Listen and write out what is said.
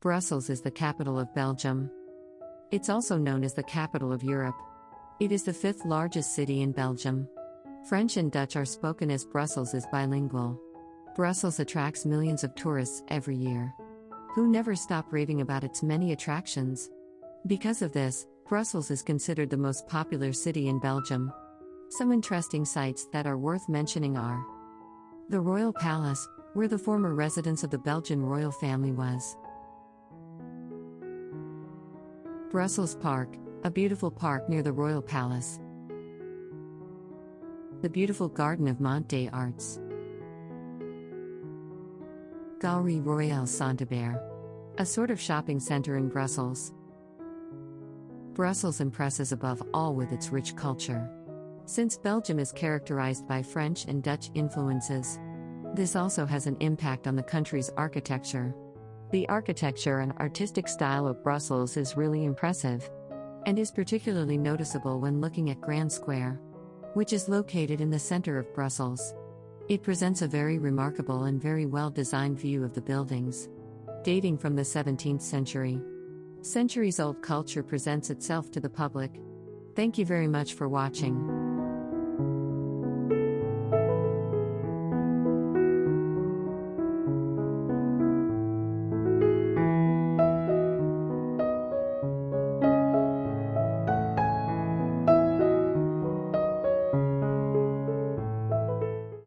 Brussels is the capital of Belgium. It's also known as the capital of Europe. It is the fifth largest city in Belgium. French and Dutch are spoken as Brussels is bilingual. Brussels attracts millions of tourists every year, who never stop raving about its many attractions. Because of this, Brussels is considered the most popular city in Belgium. Some interesting sites that are worth mentioning are the Royal Palace, where the former residence of the Belgian royal family was. Brussels Park, a beautiful park near the Royal Palace. The beautiful Garden of Mont des Arts. Galerie Royale Saint-Hubert, a sort of shopping center in Brussels. Brussels impresses above all with its rich culture. Since Belgium is characterized by French and Dutch influences, this also has an impact on the country's architecture. The architecture and artistic style of Brussels is really impressive, and is particularly noticeable when looking at Grand Square, which is located in the center of Brussels. It presents a very remarkable and very well-designed view of the buildings, dating from the 17th century. Centuries-old culture presents itself to the public. Thank you very much for watching.